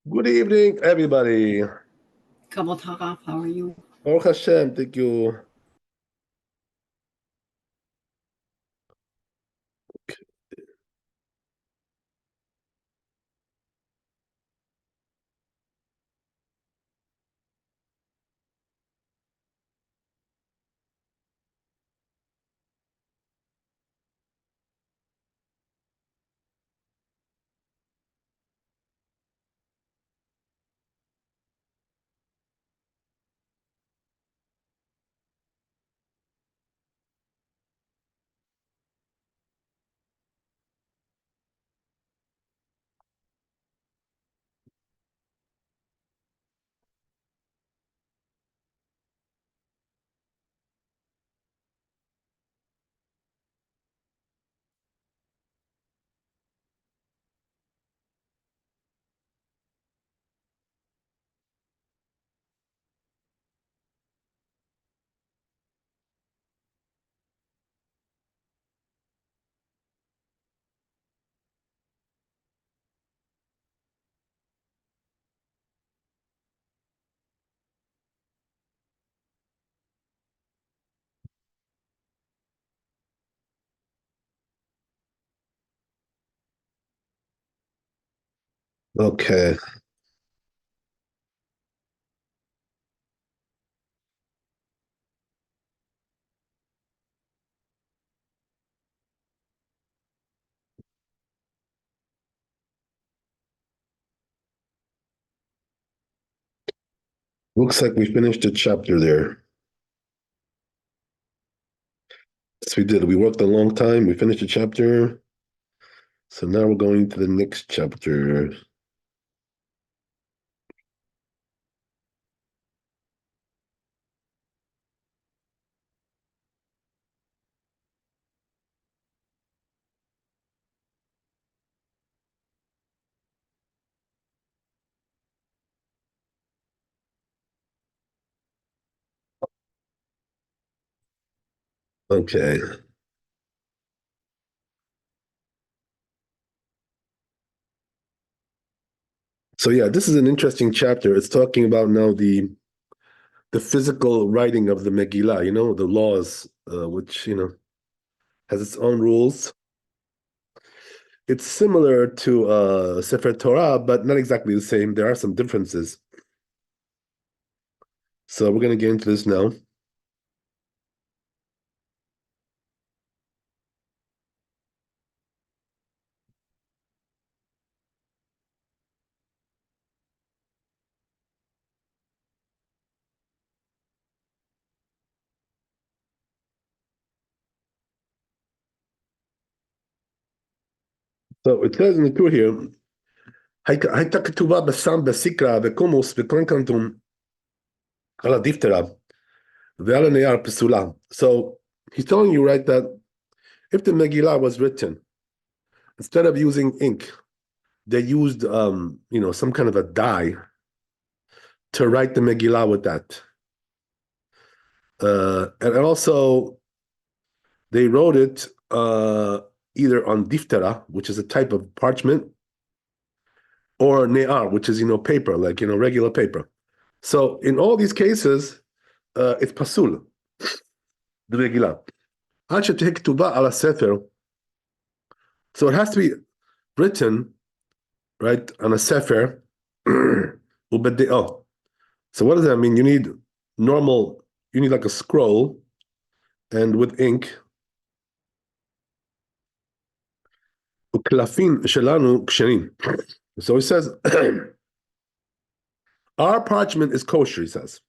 Good evening, everybody. Kabul Taraf, how are you? Baruch Hashem, thank you. Okay, looks like we finished the chapter there. Yes, we did. We worked a long time. We finished the chapter. So now we're going to the next chapter. Okay. So yeah, this is an interesting chapter. It's talking about now the physical writing of the Megillah, the laws, which, has its own rules. It's similar to Sefer Torah, but not exactly the same. There are some differences. So we're going to get into this now. So it says in the Tur here, הייתה כתובה בסם בסיקרא וקומוס וקרנקנטום על הדיפטרה ועל הנייר פסולה. So he's telling you, right, that if the Megillah was written, instead of using ink, they used, some kind of a dye to write the Megillah with that. And also, they wrote it either on diftera, which is a type of parchment, or ne'ar, which is, paper, like, regular paper. So in all these cases, it's pasul, the Megillah. עד שתהא כתובה על הספר. So it has to be written, right, on a sefer, ובדעו. So what does that mean? You need like a scroll, and with ink. וקלפים שלנו כשרים. So he says, our parchment is kosher, he says.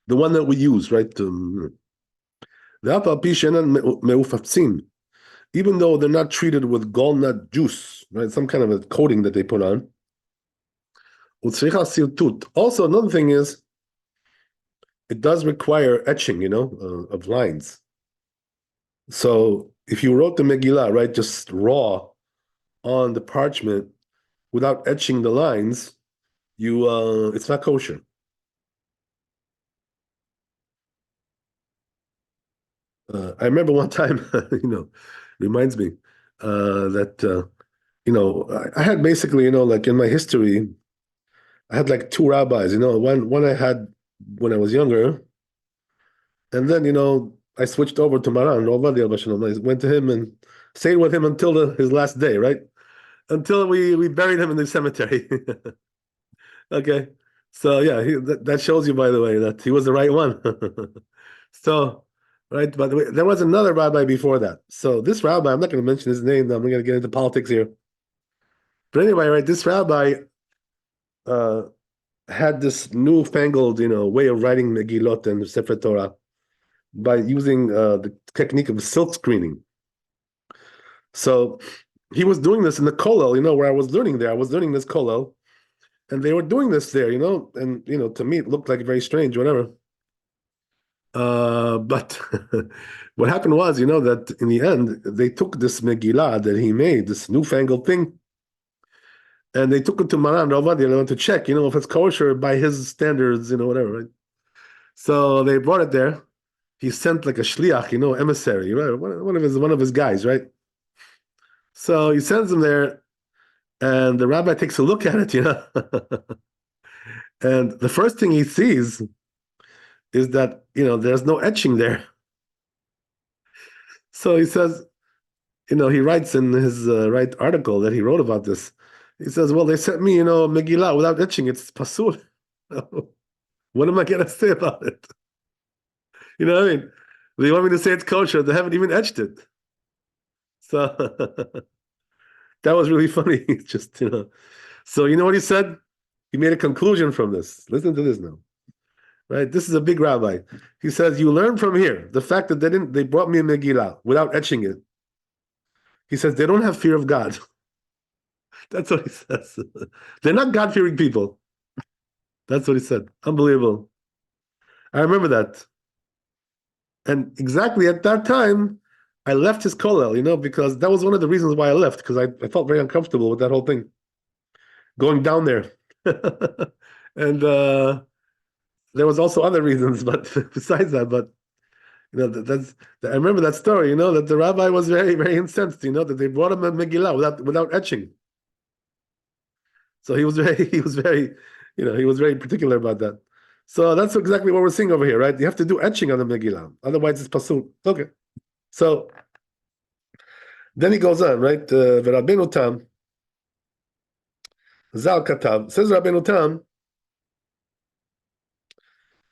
The one that we use, right? Even though they're not treated with gallnut juice, right? Some kind of a coating that they put on. Also, another thing is, it does require etching, of lines. So if you wrote the Megillah, right, just raw on the parchment without etching the lines, it's not kosher. I remember one time, reminds me that I had basically, like in my history, I had like two rabbis. One I had when I was younger, and then I switched over to Maran, Rav Ovadia Shalom. I went to him and stayed with him until his last day, right? Until we buried him in the cemetery. Okay, so yeah, that shows you, by the way, that he was the right one. So, right, by the way, there was another rabbi before that. So this rabbi, I'm not going to mention his name. I'm going to get into politics here. But anyway, right, this rabbi uh, had this newfangled, way of writing Megillot and Sefer Torah by using the technique of silk screening. So he was doing this in the kollel, where I was learning there. I was learning this kollel, and they were doing this there, and to me it looked like very strange, whatever. But what happened was, that in the end they took this Megillah that he made, this newfangled thing, and they took it to Maran Rav Ovadia to check, if it's kosher by his standards, whatever, right? So they brought it there. He sent like a shliach, emissary, right? One of his guys, right? So he sends him there, and the rabbi takes a look at it, and the first thing he sees is that there's no etching there. So he says, he writes in his right article that he wrote about this. He says, "Well, they sent me, Megillah without etching. It's pasul. What am I gonna say about it? You know what I mean? They want me to say it's kosher. They haven't even etched it." So that was really funny. It's just, So you know what he said? He made a conclusion from this. Listen to this now. Right? This is a big rabbi. He says, you learn from here the fact that they brought me a Megillah without etching it. He says they don't have fear of God. That's what he says. They're not God-fearing people. That's what he said. Unbelievable. I remember that. And exactly at that time, I left his kollel, because that was one of the reasons why I left, because I felt very uncomfortable with that whole thing. Going down there. And there was also other reasons, but besides that, but I remember that story, that the rabbi was very, very incensed, that they brought him a Megillah without etching. So he was very, he was very particular about that. So that's exactly what we're seeing over here, right? You have to do etching on the Megillah, otherwise it's pasul. Okay. So then he goes on, right? Rabbeinu Tam, Zal Katav, says Rabbeinu Tam,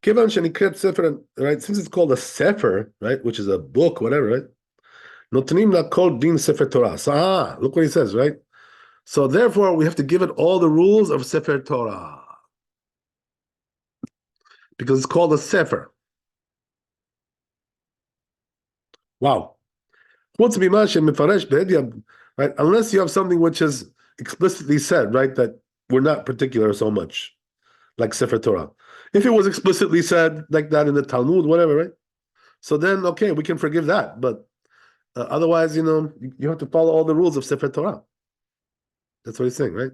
Kivan shenikret sefer, right? Since it's called a sefer, right, which is a book, whatever, right? Notnim la kol din sefer Torah. So look what he says, right? So therefore, we have to give it all the rules of sefer Torah because it's called a sefer. Wow. Right? Unless you have something which is explicitly said, right, that we're not particular so much, like sefer Torah. If it was explicitly said like that in the Talmud, whatever, right? So then, okay, we can forgive that. But otherwise, you have to follow all the rules of Sefer Torah. That's what he's saying, right?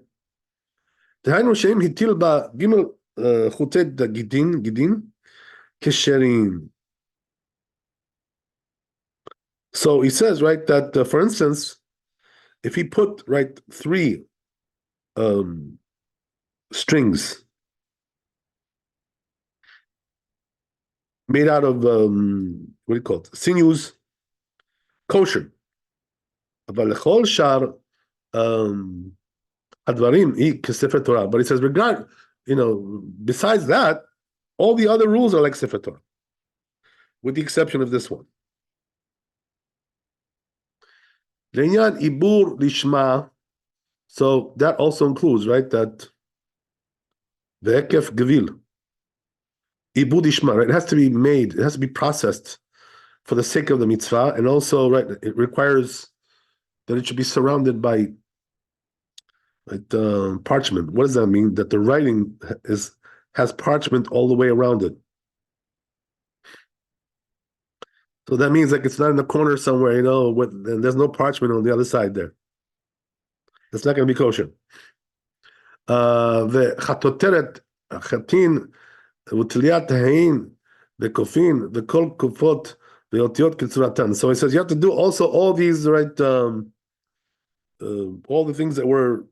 דהיינו שאם הטיל בה ג' חוטי גידין כשרים. So he says, right, that for instance, if he put, right, 3 strings made out of what do you call it? Sinews, kosher. אבל לכל שאר הדברים היא כספר Torah. But he says, besides that, all the other rules are like Sefer Torah, with the exception of this one. לעניין עיבור לשמה, so that also includes, right, that והיקף גביל, עיבור לשמה, right, it has to be made, it has to be processed for the sake of the mitzvah, and also, right, it requires that it should be surrounded by parchment. What does that mean? That the writing has parchment all the way around it. So that means like it's not in the corner somewhere, and there's no parchment on the other side there. It's not going to be kosher. The chatoteret, chatin, utliat hain, the kofin, the kol kufot, the otiot kitzuratan. So he says you have to do also all these, right, all the things that we're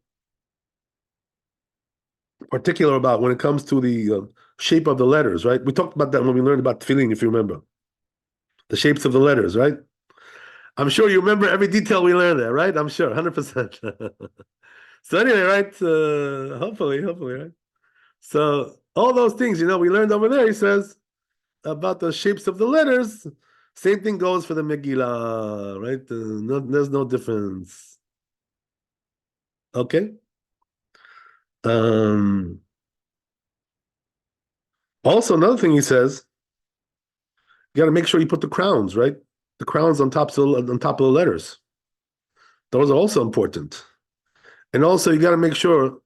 particular about when it comes to the shape of the letters, right? We talked about that when we learned about tefillin, if you remember. The shapes of the letters, right? I'm sure you remember every detail we learned there, right? I'm sure, 100%. So anyway, right? Hopefully, right? So all those things, we learned over there, he says, about the shapes of the letters. Same thing goes for the Megillah, right? There's no difference. Okay. Also, another thing he says, you got to make sure you put the crowns, right? The crowns on top of the letters. Those are also important. And also, you got to make sure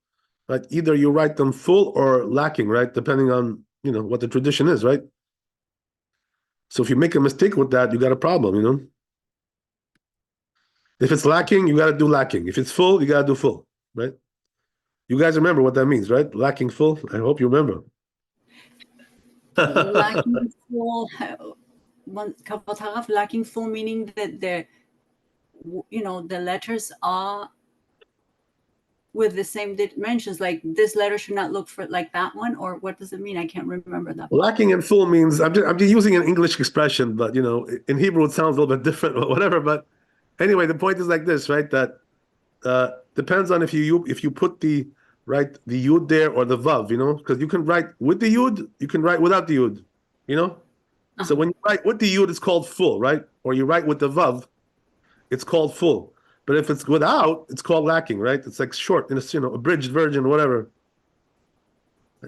that either you write them full or lacking, right? Depending on what the tradition is, right? So if you make a mistake with that, you got a problem. If it's lacking, you got to do lacking. If it's full, you got to do full, right? You guys remember what that means, right? Lacking full. I hope you remember. Lacking full, lacking full meaning that the letters are with the same dimensions. Like this letter should not look for like that one, or what does it mean? I can't remember that. Lacking in full means I'm just using an English expression, but in Hebrew it sounds a little bit different, or whatever. But anyway, the point is like this, right? That depends on if you put the yud there or the vav, because you can write with the yud, you can write without the yud, So when you write with the yud, it's called full, right? Or you write with the vav, it's called full. But if it's without, it's called lacking, right? It's like short, abridged version, whatever.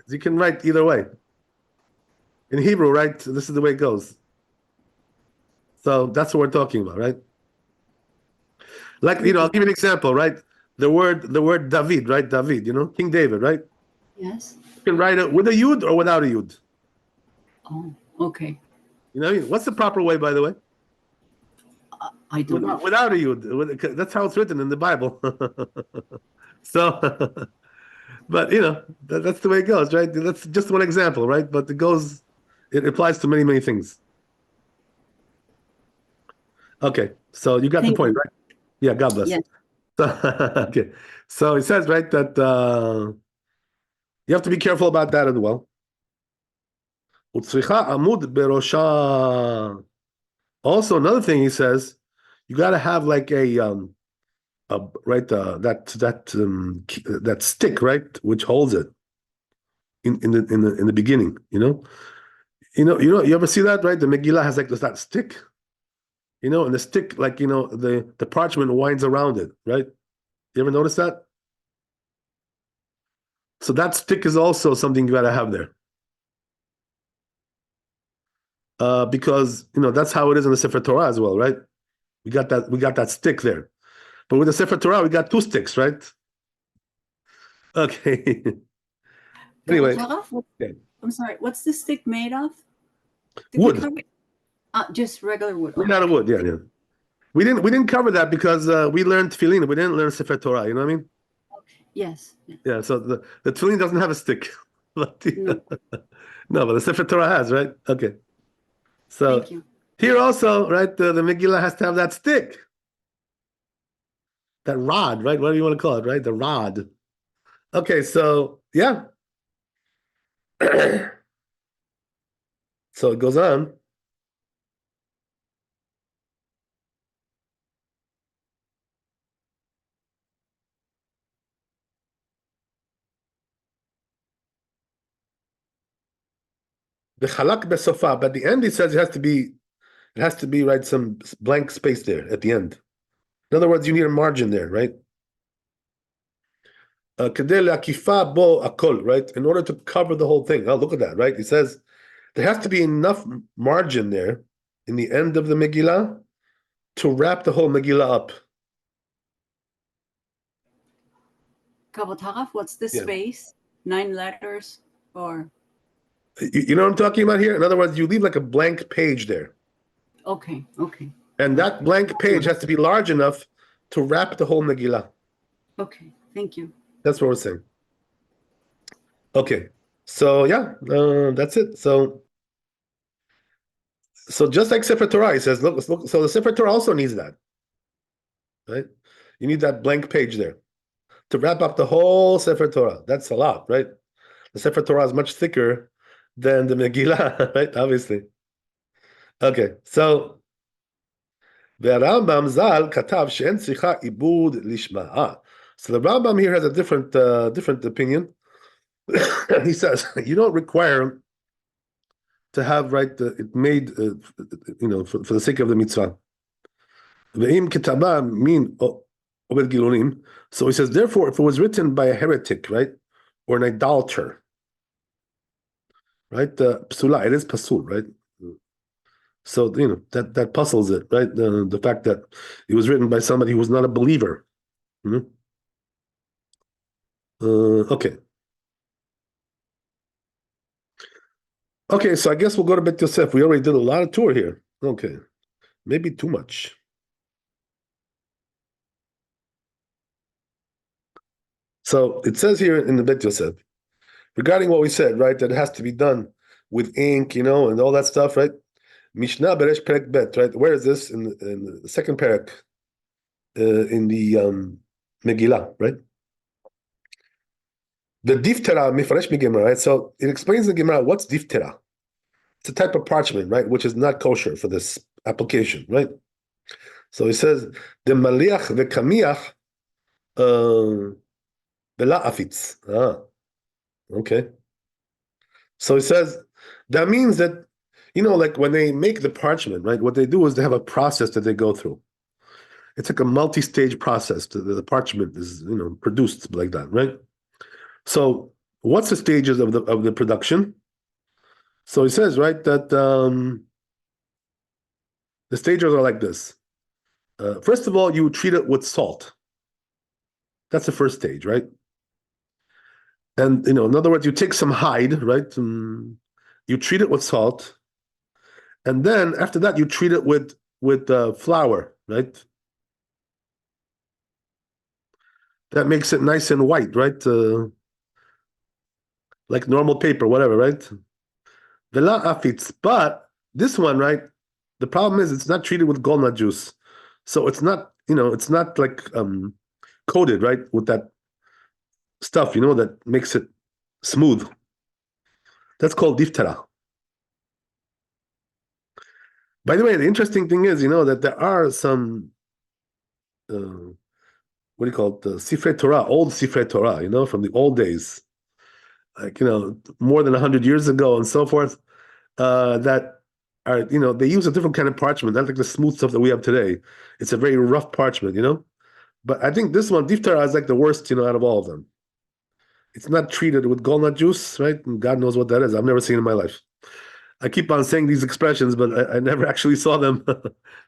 You can write either way. In Hebrew, right? This is the way it goes. So that's what we're talking about, right? Like, I'll give you an example, right? The word David, right? David, King David, right? Yes. You can write it with a yud or without a yud. Oh, okay. What's the proper way, by the way? I don't know. Without a yud. That's how it's written in the Bible. So, but that's the way it goes, right? That's just one example, right? But it applies to many, many things. Okay, so you got the point, right? Yeah, God bless. Yes. Okay, so it says, right, that you have to be careful about that as well. Also, another thing he says, you got to have like that stick, right, which holds it in the beginning. You ever see that, right? The Megillah has like that stick, and the stick, like the parchment winds around it, right? You ever notice that? So that stick is also something you got to have there. Because that's how it is in the Sefer Torah as well, right? We got that stick there, but with the Sefer Torah we got two sticks, right? Okay. Anyway, I'm sorry. What's the stick made of? Wood. Just regular wood. Made out of wood. Yeah. We didn't cover that because we learned tefillin. We didn't learn Sefer Torah. You know what I mean? Okay. Yes. Yeah. So the tefillin doesn't have a stick. No, but the Sefer Torah has, right? Okay. So thank you. Here also, right, the Megillah has to have that stick. That rod, right? Whatever you want to call it, right? The rod. Okay, so yeah. So it goes on. The halak besofa, but at the end he says it has to be right, some blank space there at the end. In other words, you need a margin there, right? Kedei bo akol, right? In order to cover the whole thing. Oh, look at that, right? He says there has to be enough margin there in the end of the Megillah to wrap the whole Megillah up. What's the space? 9 letters or? You know what I'm talking about here? In other words, you leave like a blank page there. Okay. And that blank page has to be large enough to wrap the whole Megillah. Okay, thank you. That's what we're saying. Okay, so yeah, that's it. So just like Sefer Torah, he says, look. So the Sefer Torah also needs that, right? You need that blank page there to wrap up the whole Sefer Torah. That's a lot, right? The Sefer Torah is much thicker than the Megillah, right? Obviously. Okay, so והרמב"ם ז"ל כתב שאין צריכה עיבוד לשמה. So the Rambam here has a different opinion. He says you don't require to have it made, for the sake of the mitzvah. ואם כתבה מן עובד גילונים, so he says therefore if it was written by a heretic, right, or an idolater, right, psula, it is pasul, right? So that puzzles it, right? The fact that it was written by somebody who was not a believer. Okay. Okay, so I guess we'll go to Bet Yosef. We already did a lot of tour here. Okay, maybe too much. So it says here in the Bet Yosef, regarding what we said, right, that it has to be done with ink, and all that stuff, right? Mishnah Beresh Perek Bet, right? Where is this? In the second Perek, in the Megillah, right? The diftera mifaresh migemara, right? So it explains in the Gemara what's diftera. It's a type of parchment, right, which is not kosher for this application, right? So he says the maliach v'kamiach bela afitz. Okay. So he says that means that like when they make the parchment, right? What they do is they have a process that they go through. It's like a multi-stage process. The parchment is produced like that, right? So what's the stages of the production? So he says, right, that the stages are like this. First of all, you treat it with salt. That's the first stage, right? And in other words, you take some hide, right? You treat it with salt, and then after that, you treat it with flour, right? That makes it nice and white, right? Like normal paper, whatever, right? Vela afitz. But this one, right? The problem is it's not treated with golna juice, so it's not, it's not like coated, right, with that stuff, that makes it smooth. That's called diftera. By the way, the interesting thing is, that there are some, what do you call it, Sifrei Torah, old Sifrei Torah, from the old days, like, more than 100 years ago and so forth, that are, they use a different kind of parchment, not like the smooth stuff that we have today. It's a very rough parchment, But I think this one, diftera, is like the worst, out of all of them. It's not treated with golna juice, right? And God knows what that is. I've never seen it in my life. I keep on saying these expressions, but I never actually saw them.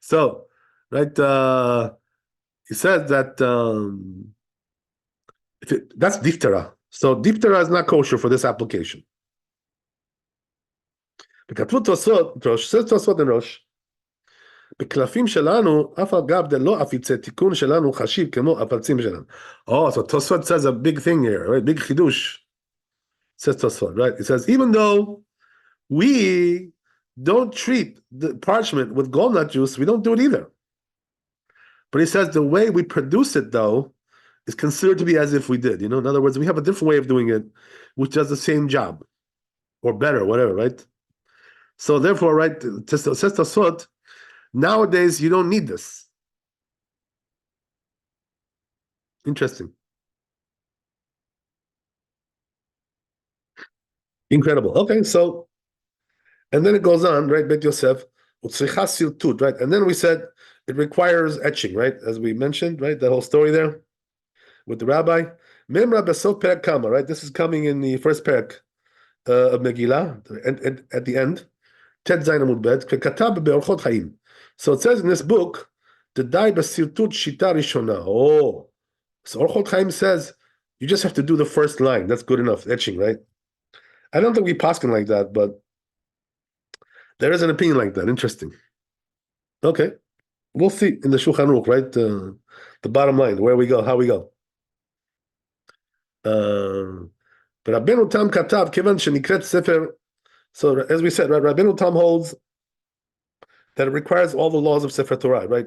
So, right, he says that that's diftera. So diftera is not kosher for this application. בכתבות תוספות ראש, says תוספות ראש, בקלפים שלנו, אף אגב דלא אפיצי תיקון שלנו חשיב כמו הפלצים שלנו. Oh, so Tosfot says a big thing here, right? Big chidush. Says Tosfot, right? It says, even though we don't treat the parchment with walnut juice, we don't do it either. But he says the way we produce it, though, is considered to be as if we did. In other words, we have a different way of doing it, which does the same job, or better, whatever, right? So therefore, right, says Tosfot, nowadays you don't need this. Interesting. Incredible. Okay, so, and then it goes on, right, Bet Yosef, right? And then we said it requires etching, right? As we mentioned, right? That whole story there with the rabbi. Memra Besot Perek Kama, right? This is coming in the first Perek of Megillah, and at the end. Ted Zayin Amud Bet, Katab Be'orchot Chaim. So it says in this book, the Dai Basirtut Shita Rishona. Oh, so Orchot Chaim says you just have to do the first line. That's good enough, etching, right? I don't think we paskin like that, but there is an opinion like that. Interesting. Okay, we'll see in the Shulchan Aruch, right? The bottom line, where we go, how we go. But Rabbeinu Tam Katav Kivan Shenikret Sefer. So as we said, right, Rabbeinu Tam holds that it requires all the laws of Sefer Torah, right?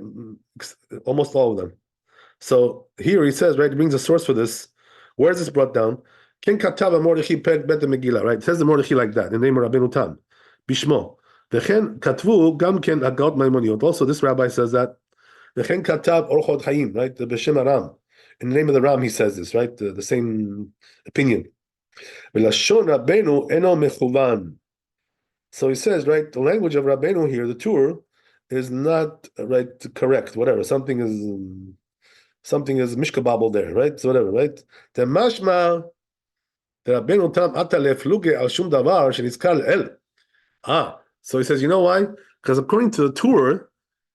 Almost all of them. So here he says, right, he brings a source for this. Where is this brought down? Ken katava Mordechai peg bet Megillah, right? It says the Mordechai like that in the name of Rabbeinu Tam. Bishmo. V'chen katvu gam ken agot maimoniot. Also, this rabbi says that. V'chen katav orchot hayim, right? The B'Shem Aram. In the name of the Ram, he says this, right? The same opinion. V'lashon Rabbeinu eno mechuvan. So he says, right, the language of Rabbeinu here, the Tur, is not right correct. Whatever, something is mishkababble there, right? So whatever, right? The mashma the Rabbeinu tam ata lefluge al shum davar shenizkar el. So he says, you know why? Because according to the Tur,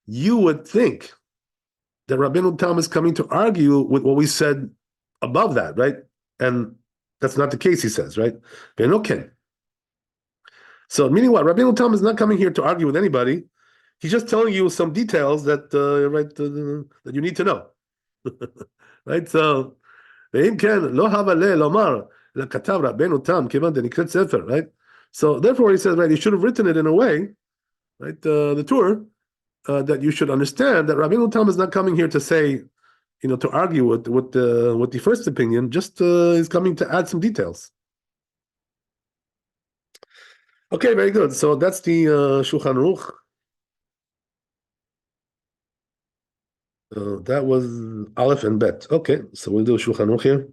you would think that Rabbeinu Tam is coming to argue with what we said above that, right? And that's not the case, he says, right? Benoken. So meaning what? Rabbeinu Tam is not coming here to argue with anybody. He's just telling you some details that that you need to know, right? So ואם כן, לא הווה לומר, אלא כתב רבנו תם, כיוון דנקראת ספר, right? So therefore he says, right, you should have written it in a way, right, the Torah, that you should understand that Rabbeinu Tam is not coming here to say, to argue with the first opinion, just is coming to add some details. Okay, very good. So that's the Shulchan Aruch. That was Aleph and Bet. Okay, so we'll do Shulchan Aruch here.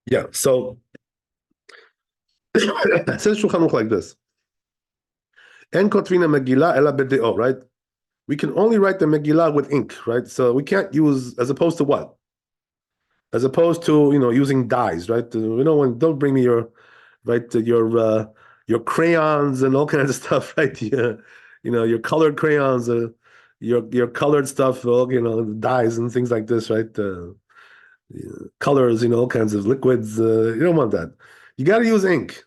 Yeah, so it says Shulchan Aruch like this. En kotvina Megillah ela b'deo, right? We can only write the Megillah with ink, right? So we can't use, as opposed to what? As opposed to, using dyes, right? Don't bring me your crayons and all kinds of stuff, right? Your colored crayons, your colored stuff, dyes and things like this, right? Colors, all kinds of liquids. You don't want that. You got to use ink.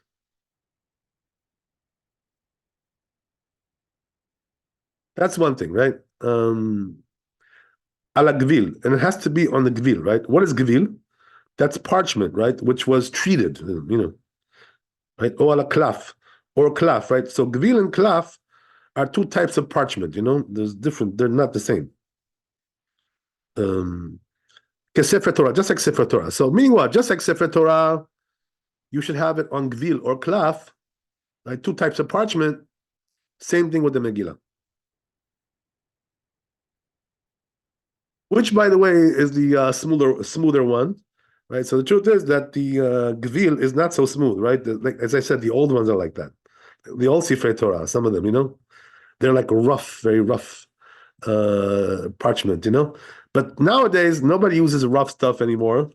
That's one thing, right? Ala gvil, and it has to be on the gvil, right? What is gvil? That's parchment, right? Which was treated, right? Or ala klaf, or klaf, right? So gvil and klaf are two types of parchment, There's different, they're not the same. Sefer Torah, just like Sefer Torah. So meaning what? Just like Sefer Torah, you should have it on gvil or klaf, right? Two types of parchment. Same thing with the Megillah. Which, by the way, is the smoother one, right? So the truth is that the gvil is not so smooth, right? Like as I said, the old ones are like that. The old Sifrei Torah, some of them, they're like rough, very rough parchment, But nowadays, nobody uses rough stuff anymore,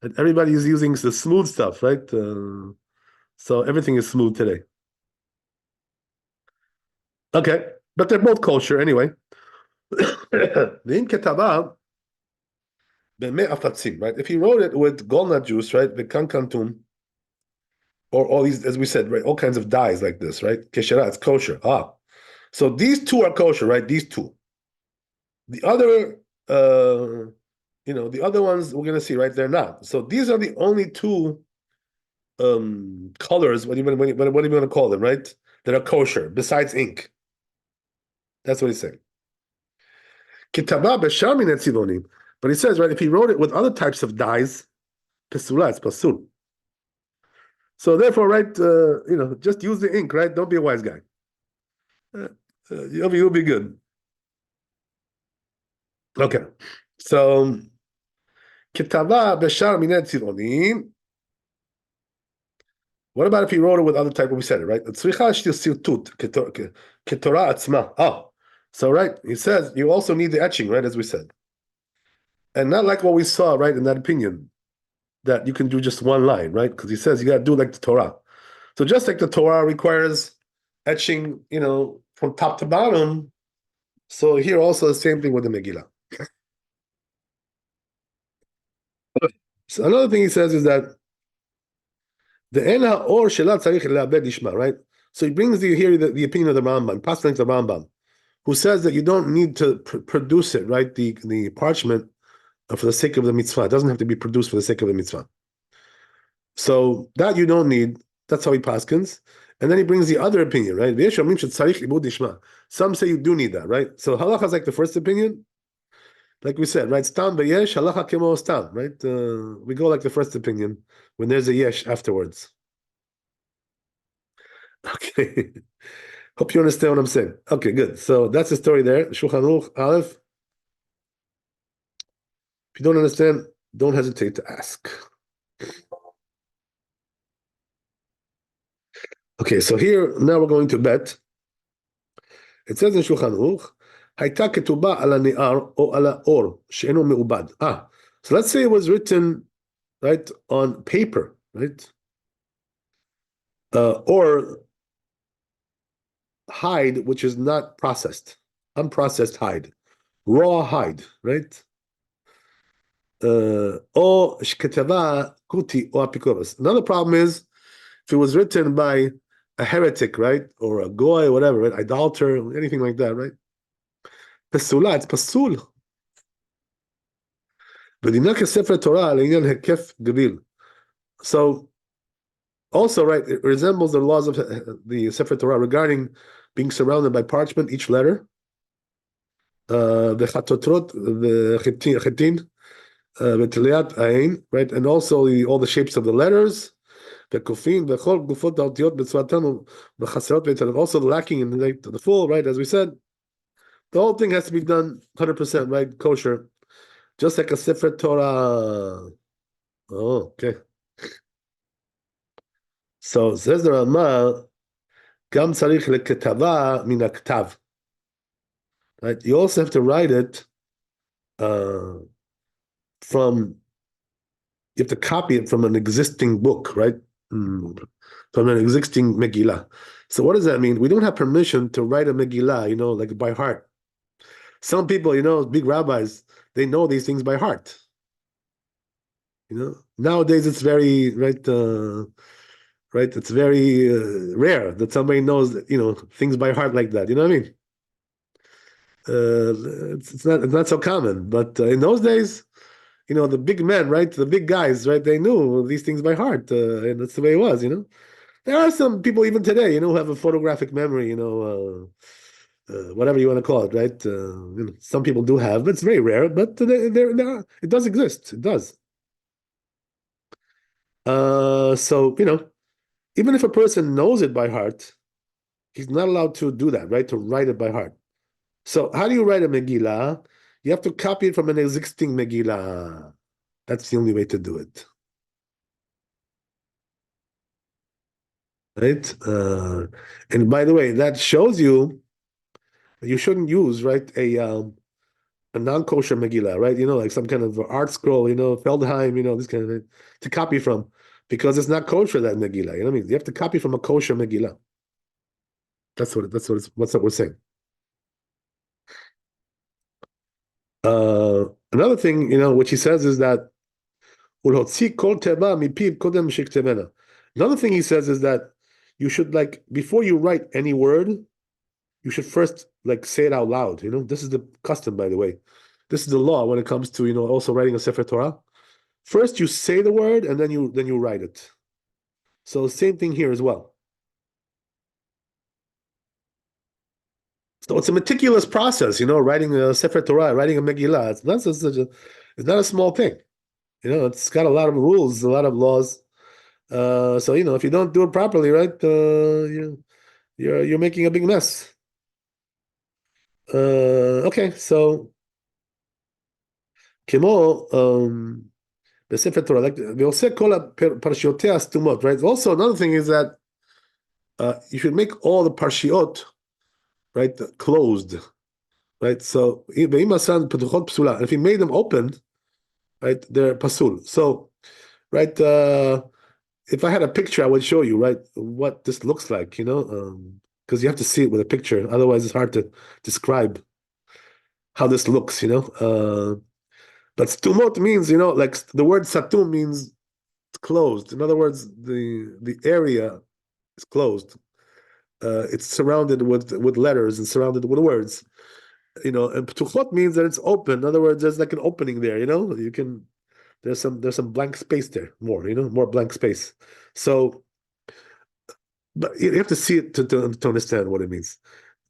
and everybody is using the smooth stuff, right? So everything is smooth today. Okay, but they're both kosher anyway. The right? If he wrote it with golnut juice, right, the kankantum, or all these, as we said, right, all kinds of dyes like this, right? Keshera, it's kosher. So these two are kosher, right? These two. The other, the other ones we're gonna see, right? They're not. So these are the only two colors. What do you want to call them, right? That are kosher besides ink. That's what he's saying. Kitaba b'shami netzivonim. But he says, right, if he wrote it with other types of dyes, pesula, it's pasul. So therefore, right, just use the ink, right? Don't be a wise guy. You'll be good. Okay. So, kitava b'shar minet tzivonim. What about if he wrote it with other type? We said it, right? Tzricha shtil sirtut ketorah atzma. Oh, so right, he says you also need the etching, right? As we said, and not like what we saw, right, in that opinion that you can do just one line, right? Because he says you got to do like the Torah. So just like the Torah requires etching, from top to bottom, so here also the same thing with the Megillah. So another thing he says is that the ena or shelat tzarich le'abed ishma, right? So he brings here the opinion of the Rambam, passed the Rambam, who says that you don't need to produce it, right? The parchment for the sake of the mitzvah. It doesn't have to be produced for the sake of the mitzvah. So that you don't need. That's how he paskins. And then he brings the other opinion, right? Some say you do need that, right? So halacha is like the first opinion. Like we said, right? Stam yesh halacha kemo stam, right? We go like the first opinion when there's a yesh afterwards. Okay. Hope you understand what I'm saying. Okay, good. So that's the story there. Shulchan Aruch Aleph. If you don't understand, don't hesitate to ask. Okay, so here now we're going to bet. It says in Shulchan Aruch, הייתה כתובה על הנייר או על האור שאינו מעובד. So let's say it was written, right, on paper, right? Or hide, which is not processed, unprocessed hide, raw hide, right? או שכתבה כותי או אפיקורס. Another problem is if it was written by a heretic, right, or a goy, whatever, right, idolater, anything like that, right? פסולה, it's פסול. ודינה כספר תורה לעניין היקף גביל. So, also, right, it resembles the laws of the Sefer Torah regarding being surrounded by parchment, each letter. The chatotrot, the chitin, v'tiliat ayin, right, and also all the shapes of the letters. V'kufin, v'chol gufot ha'otiyot b'tzvatanu v'chaserot v'etel, also lacking in the full, right, as we said. The whole thing has to be done 100%, right, kosher, just like a Sefer Torah. Oh, okay. So says the Rama, Gam tzarich leketava min haktav. Right, you also have to write it from. You have to copy it from an existing book, right? From an existing Megillah. So what does that mean? We don't have permission to write a Megillah, like by heart. Some people, big rabbis, they know these things by heart. Nowadays it's very right. Right, it's very rare that somebody knows, things by heart like that. You know what I mean? It's not so common, but in those days, the big men, right, the big guys, right, they knew these things by heart, and that's the way it was. There are some people even today, who have a photographic memory, whatever you want to call it, right? Some people do have, but it's very rare. But it does exist. It does. So even if a person knows it by heart, he's not allowed to do that, right? To write it by heart. So how do you write a Megillah? You have to copy it from an existing Megillah. That's the only way to do it. Right? And by the way, that shows you shouldn't use, right, a non-kosher Megillah, right? Like some kind of art scroll, Feldheim, this kind of thing, to copy from, because it's not kosher, that Megillah. You know what I mean? You have to copy from a kosher Megillah. That's what we're saying. Another thing, which he says is that another thing he says is that you should, like, before you write any word, you should first, like, say it out loud. This is the custom, by the way. This is the law when it comes to, also writing a Sefer Torah. First you say the word and then you write it. So same thing here as well. So it's a meticulous process, writing a Sefer Torah, writing a Megillah. It's not a small thing. It's got a lot of rules, a lot of laws. So if you don't do it properly, right, you're making a big mess. Okay, so כמו בספר Torah, like ועושה כל פרשיותיה סתומות, right? Also, another thing is that you should make all the parshiot, right, closed, right? So, ואם עשן פתוחות פסולה, if he made them open, right, they're pasul. So, right, if I had a picture, I would show you, right, what this looks like, because you have to see it with a picture. Otherwise, it's hard to describe how this looks, but stumot means, like the word satum means closed. In other words, the area is closed. It's surrounded with letters and surrounded with words. And ptuchot means that it's open. In other words, there's like an opening there. You can there's some blank space there, more blank space. So, but you have to see it to understand what it means.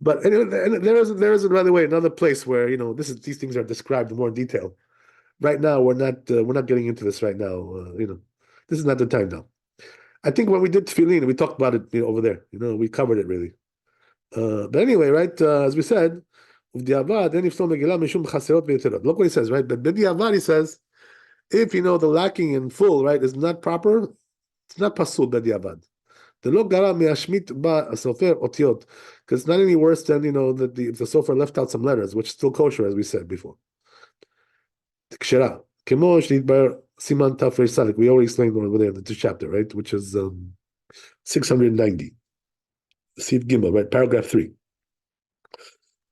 But anyway, and there is by the way another place where these things are described in more detail. Right now, we're not getting into this right now. This is not the time now. I think when we did tefillin, we talked about it over there. We covered it really. But anyway, right, as we said, look what he says, right? But b'diavad he says, if the lacking in full, right, is not proper, it's not pasul b'diavad. The lo gara me'ashmit ba sofer otiot, because it's not any worse than that if the sofer left out some letters, which is still kosher, as we said before. Kshera, kemo shnitbar siman taf reish tzaddik. We already explained over there in the chapter, right, which is 690. Sif Gimel, right, paragraph 3.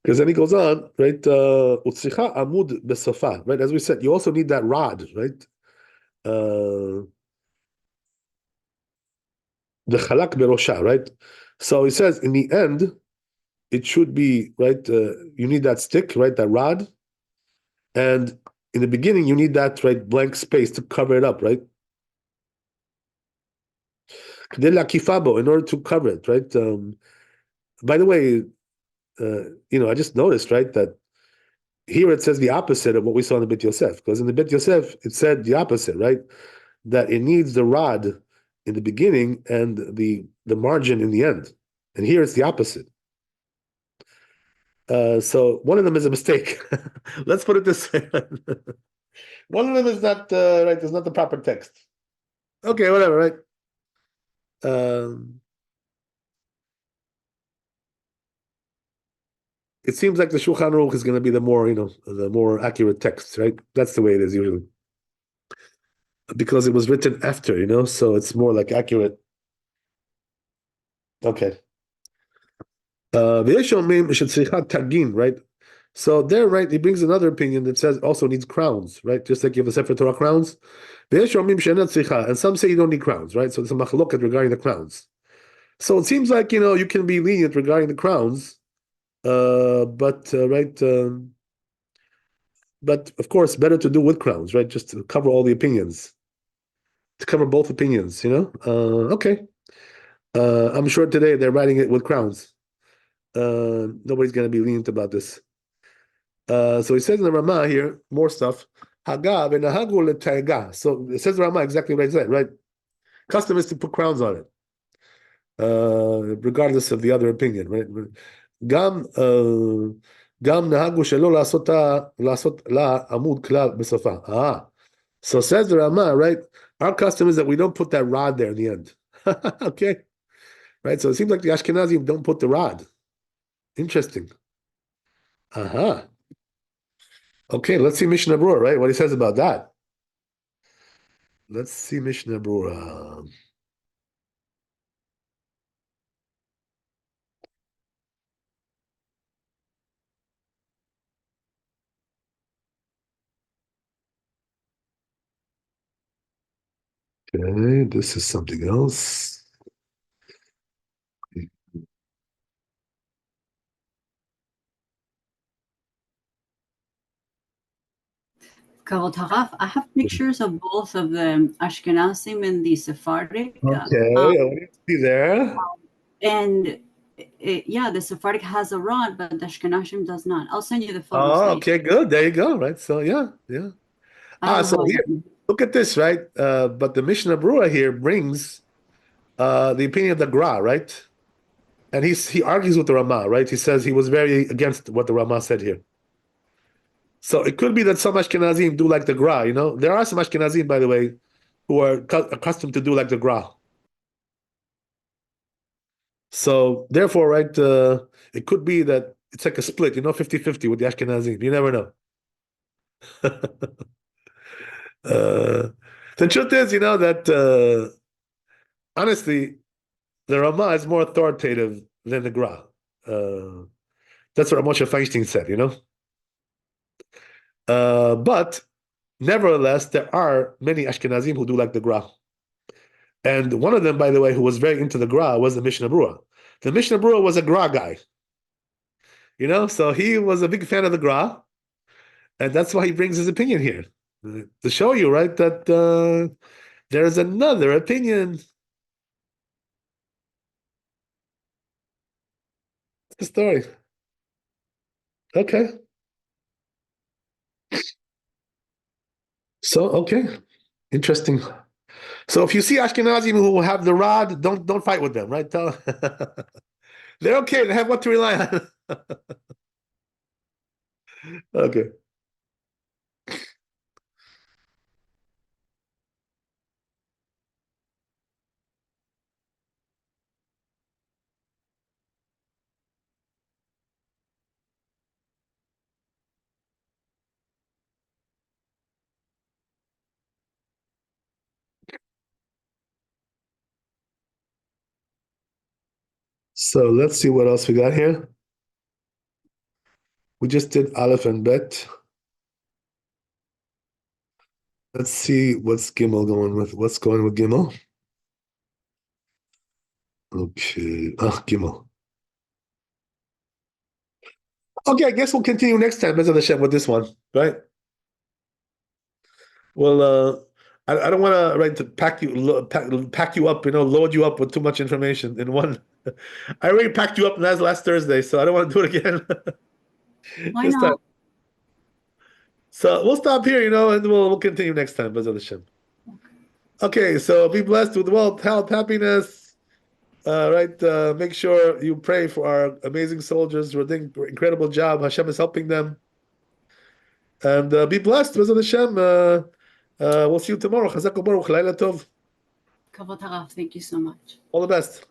Because then he goes on, right? Utzricha amud besofa, right? As we said, you also need that rod, right? The chalak berosha, right? So he says in the end, it should be right. You need that stick, right? That rod, and in the beginning, you need that right blank space to cover it up, right? In order to cover it, right? By the way, I just noticed, right, that here it says the opposite of what we saw in the Beit Yosef, because in the Beit Yosef it said the opposite, right? That it needs the rod in the beginning and the margin in the end, and here it's the opposite. So one of them is a mistake. Let's put it this way: one of them is not right. It's not the proper text. Okay, whatever, right? It seems like the Shulchan Aruch is going to be the more accurate text, right? That's the way it is usually, because it was written after, so it's more like accurate. Okay. Tagin, right? So there, right, he brings another opinion that says also needs crowns, right? Just like you have a Sefer Torah crowns. And some say you don't need crowns, right? So it's a machloket regarding the crowns. So it seems like, you can be lenient regarding the crowns, but of course, better to do with crowns, right? Just to cover all the opinions, to cover both opinions, Okay. I'm sure today they're writing it with crowns. Nobody's going to be lenient about this. So he says in the Ramah here, more stuff. Hagav and Hagu letayga. So it says the Ramah exactly what I said, right? Custom is to put crowns on it, regardless of the other opinion, right? Gam nahagu shelo lasot la amud klal besofa. So says the Ramah, right? Our custom is that we don't put that rod there in the end. Okay, right? So it seems like the Ashkenazim don't put the rod. Interesting. Okay, let's see Mishnah Berurah, right? What he says about that. Let's see Mishnah Berurah. Okay, this is something else. Kavod Haraf, I have pictures of both of the Ashkenazim and the Sephardic. Okay, what do you see there? And the Sephardic has a rod, but the Ashkenazim does not. I'll send you the photos Oh, later. okay, good. There you go, right? So yeah. So here, look at this, right? But the Mishnah Berurah here brings the opinion of the Gra, right? And he argues with the Ramah, right? He says he was very against what the Ramah said here. So it could be that some Ashkenazim do like the Gra, you know. There are some Ashkenazim, by the way, who are accustomed to do like the Gra. So therefore, right, it could be that it's like a split, you know, 50-50 with the Ashkenazim. You never know. The truth is, you know, that honestly, the Ramah is more authoritative than the Gra. That's what Moshe Feinstein said, you know. But nevertheless, there are many Ashkenazim who do like the Gra. And one of them, by the way, who was very into the Gra was the Mishnah Berurah. The Mishnah Berurah was a Gra guy, you know, so he was a big fan of the Gra, and that's why he brings his opinion here to show you, right, that there is another opinion. That's the story. Okay. So okay, interesting. So if you see Ashkenazim who have the rod, don't fight with them, right? They're okay. They have what to rely on. Okay. So let's see what else we got here. We just did Aleph and Bet. Let's see what's Gimel going with. What's going with Gimel? Okay. Gimel. Okay, I guess we'll continue next time, Bezat Hashem, with this one, right? Well, I don't want to to pack you up, you know, load you up with too much information in one. I already packed you up last Thursday, so I don't want to do it again. Why this not? time. So we'll stop here, you know, and we'll continue next time, Bezat Hashem. Okay, so be blessed with wealth, health, happiness. Make sure you pray for our amazing soldiers who are doing an incredible job. Hashem is helping them. And be blessed, Bezat Hashem. We'll see you tomorrow. Chazak u'baruch, Laila Tov. Kavod harav. Thank you so much. All the best.